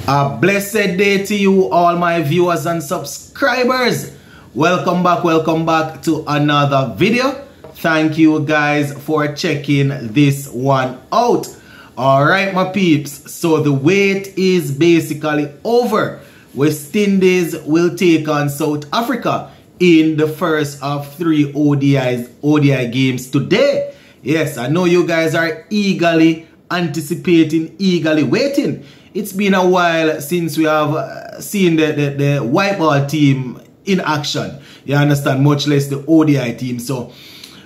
A blessed day to you, all my viewers and subscribers. Welcome back to another video. Thank you guys for checking this one out. Alright my peeps, so the wait is basically over. West Indies will take on South Africa in the first of 3 ODI games today. Yes, I know you guys are eagerly anticipating, eagerly waiting. It's been a while since we have seen the white ball team in action. You understand? Much less the ODI team. So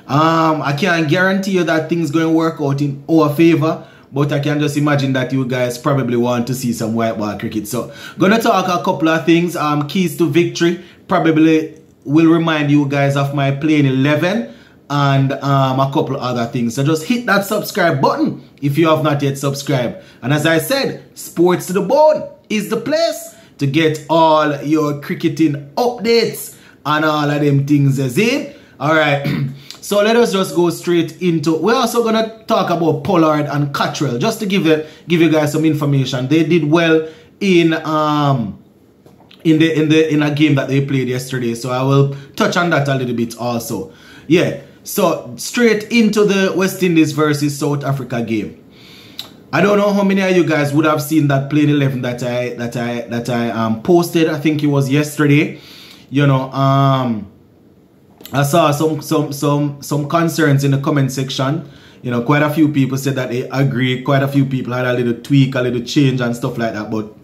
I can't guarantee you that things going to work out in our favor. But I can just imagine that you guys probably want to see some white ball cricket. So gonna talk a couple of things. Keys to victory. Probably will remind you guys of my playing 11. And a couple of other things. So just hit that subscribe button if you have not yet subscribed. And as I said, Sports to the Bone is the place to get all your cricketing updates and all of them things as it. Alright, so let us just go straight into, we're also gonna talk about Pollard and Cottrell, just to give you guys some information. They did well in a game that they played yesterday. So I will touch on that a little bit also. Yeah. So straight into the West Indies versus South Africa game. I don't know how many of you guys would have seen that playing 11 that I posted. I think it was yesterday. You know, I saw some concerns in the comment section. You know, quite a few people said that they agree. Quite a few people had a little tweak, a little change and stuff like that. But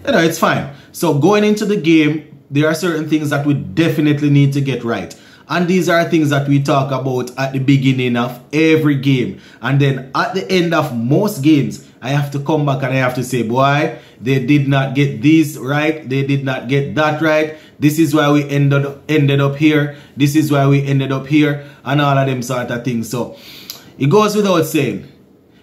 you know, it's fine. So going into the game, there are certain things that we definitely need to get right. And these are things that we talk about at the beginning of every game. And then at the end of most games, I have to come back and I have to say, boy, they did not get this right. They did not get that right. This is why we ended up here. This is why we ended up here. And all of them sort of things. So it goes without saying,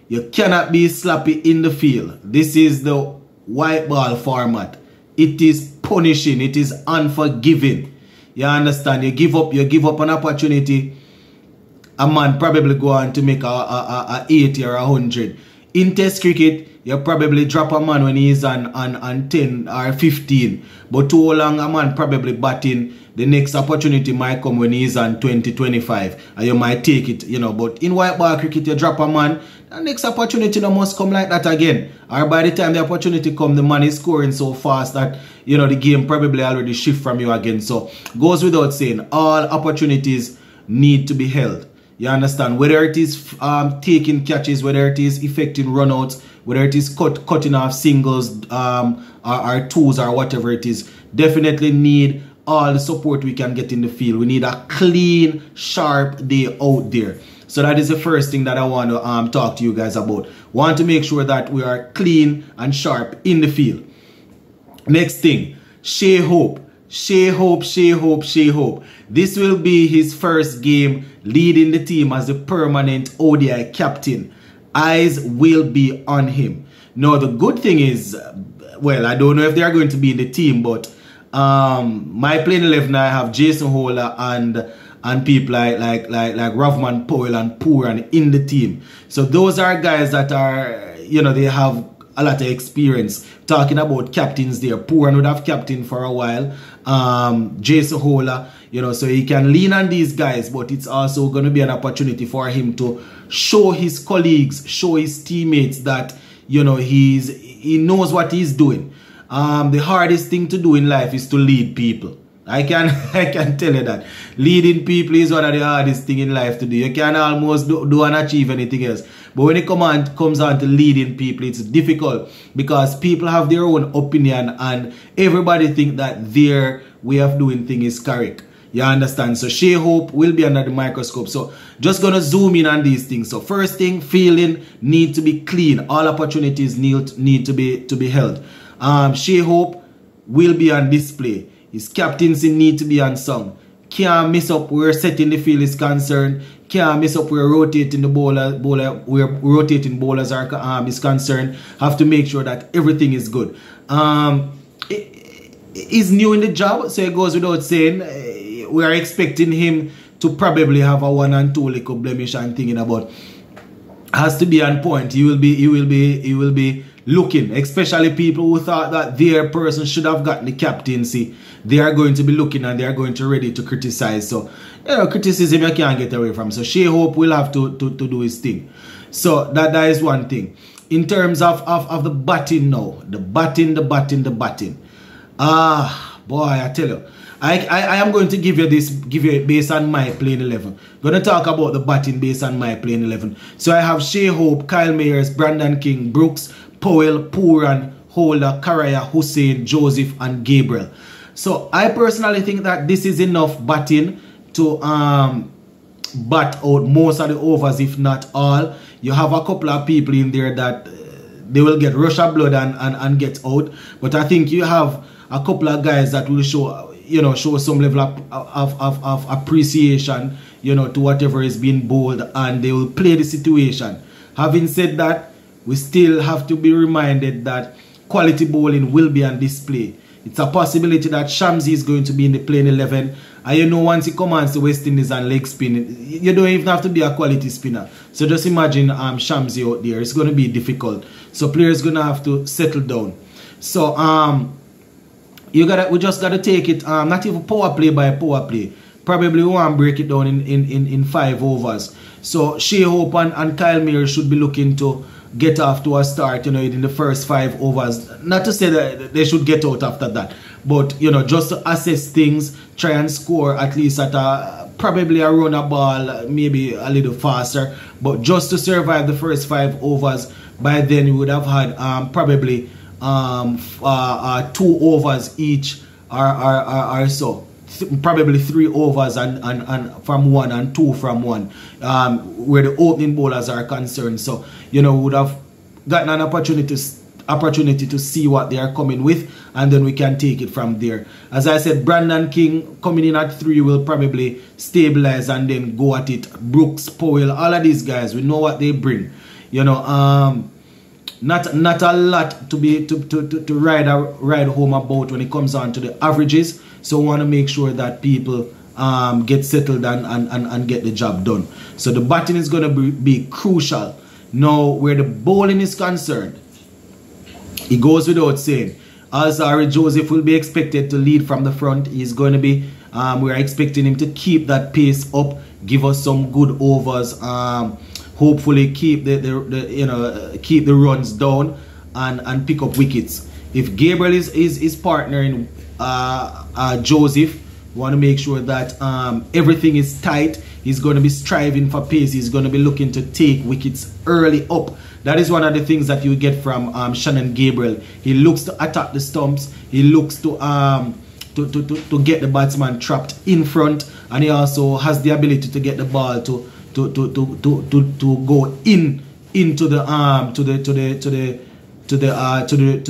you cannot be sloppy in the field. This is the white ball format. It is punishing. It is unforgiving. You understand? You give up an opportunity. A man probably go on to make a 80 or 100. In test cricket, you probably drop a man when he's on 10 or 15. But too long a man probably batting, the next opportunity might come when he's on 20, 25. And you might take it, you know. But in white ball cricket, you drop a man, the next opportunity no must come like that again. Or by the time the opportunity come, the man is scoring so fast that, you know, the game probably already shift from you again. So goes without saying, all opportunities need to be held. You understand? Whether it is taking catches, whether it is effecting runouts, whether it is cutting off singles or twos or whatever it is, definitely need all the support we can get in the field. We need a clean, sharp day out there. So that is the first thing that I want to talk to you guys about. Want to make sure that we are clean and sharp in the field. Next thing, Shea Hope. Shea Hope. This will be his first game leading the team as the permanent ODI captain. Eyes will be on him. Now the good thing is, well, I don't know if they are going to be in the team, but my playing 11 I have Jason Holler and people like Ravman Powell and Pooran in the team. So those are guys that are, you know, they have a lot of experience. Talking about captains there, Pooran would have captain for a while. Jason Holler, you know, so he can lean on these guys, but it's also going to be an opportunity for him to show his colleagues, show his teammates that, you know, he knows what he's doing. The hardest thing to do in life is to lead people. I can tell you that. Leading people is one of the hardest things in life to do. You can almost do and achieve anything else. But when it comes on to leading people, it's difficult because people have their own opinion and everybody think that their way of doing things is correct. You understand? So Shea Hope will be under the microscope. So just gonna zoom in on these things. So first thing, fielding need to be clean. All opportunities need to be held. Shea Hope will be on display. His captaincy need to be unsung. Can't miss up where setting the field is concerned. Can't miss up where rotating the where rotating bowlers are is concerned. Have to make sure that everything is good. He's new in the job, so it goes without saying. We are expecting him to probably have a 1 and 2 little blemish and thinking about. Has to be on point. He will be looking, especially people who thought that their person should have gotten the captaincy. They are going to be looking and they are going to ready to criticize. So, you know, criticism you can't get away from. So Shea Hope will have to do his thing. So that is one thing. In terms of the batting now, the batting. Boy, I tell you, I am going to give you it based on my playing 11. Gonna talk about the batting based on my playing 11. So I have Shea Hope, Kyle Mayers, Brandon King, Brooks, Powell, Pooran, Holder, Karaya, Hussein, Joseph, and Gabriel. So I personally think that this is enough batting to bat out most of the overs, if not all. You have a couple of people in there that they will get rush of blood and get out. But I think you have a couple of guys that will show, you know, show some level of appreciation, you know, to whatever is being bowled, and they will play the situation. Having said that, we still have to be reminded that quality bowling will be on display. It's a possibility that Shamsi is going to be in the playing 11. And you know, once he commands the West Indies and leg spin, you don't even have to be a quality spinner. So just imagine Shamsi out there. It's going to be difficult. So players going to have to settle down. So we just gotta take it, not even power play by power play. Probably we want to break it down in 5 overs. So Shea Hope and Kyle Mayers should be looking to get off to a start, you know, in the first 5 overs. Not to say that they should get out after that, but you know, just to assess things, try and score at least at probably a run a ball, maybe a little faster, but just to survive the first 5 overs. By then you would have had probably 2 overs each or so. Probably 3 overs and from 1 and 2 from 1, where the opening bowlers are concerned. So, you know, we would have gotten an opportunity to see what they are coming with, and then we can take it from there. As I said, Brandon King coming in at 3 will probably stabilize and then go at it. Brooks, Powell, all of these guys, we know what they bring. You know, not a lot to ride home about when it comes on to the averages. So we want to make sure that people get settled and get the job done. So the batting is going to be crucial. Now, where the bowling is concerned, it goes without saying, Alzarri Joseph will be expected to lead from the front. He's going to be, we're expecting him to keep that pace up, give us some good overs, hopefully keep keep the runs down and pick up wickets. If Gabriel is partnering Joseph, we want to make sure that everything is tight. He's going to be striving for pace. He's going to be looking to take wickets early up. That is one of the things that you get from Shannon Gabriel. He looks to attack the stumps. He looks to get the batsman trapped in front, and he also has the ability to get the ball to go into the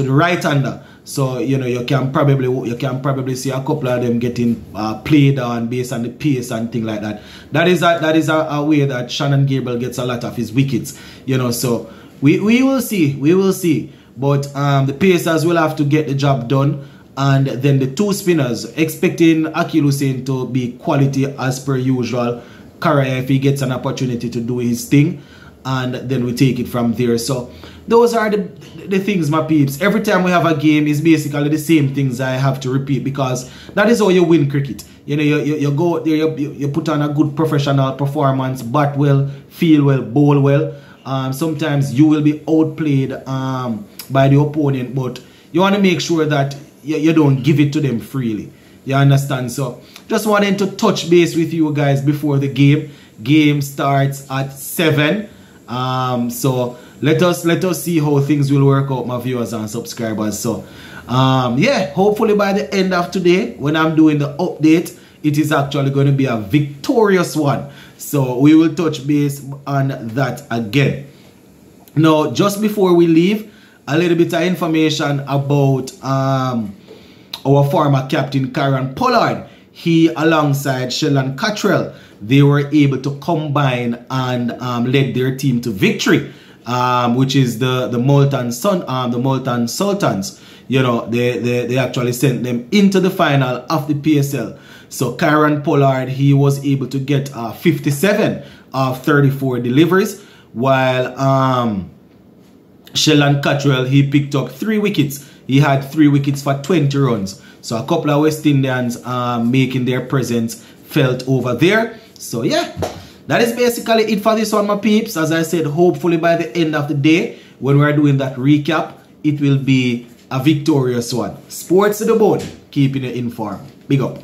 right hander. So you know, you can probably see a couple of them getting played on based on the pace and things like that. That is a way that Shannon Gabriel gets a lot of his wickets. You know, so we will see. But the pacers will have to get the job done, and then the 2 spinners, expecting Akil Hussain to be quality as per usual. Karaya, if he gets an opportunity to do his thing, and then we take it from there. So those are the things, my peeps. Every time we have a game, it's basically the same things I have to repeat, because that is how you win cricket. You know, you go out there, you put on a good professional performance, bat well, feel well, bowl well. Sometimes you will be outplayed by the opponent, but you want to make sure that you don't give it to them freely. You understand? So just wanted to touch base with you guys before the game. Game starts at 7. So let us see how things will work out, my viewers and subscribers. So yeah, hopefully by the end of today, when I'm doing the update, it is actually going to be a victorious one. So we will touch base on that again. Now, just before we leave, a little bit of information about our former captain Kieran Pollard. He, alongside Sheldon Cottrell, they were able to combine and led their team to victory, which is the Multan Sultans. You know, they actually sent them into the final of the PSL. So Kieran Pollard, he was able to get 57 of 34 deliveries, while Sheldon Cottrell, he picked up 3 wickets. He had 3 wickets for 20 runs. So a couple of West Indians making their presence felt over there. So yeah, that is basically it for this one, my peeps. As I said, hopefully by the end of the day, when we're doing that recap, it will be a victorious one. Sports to the bone, keeping you informed. Big up.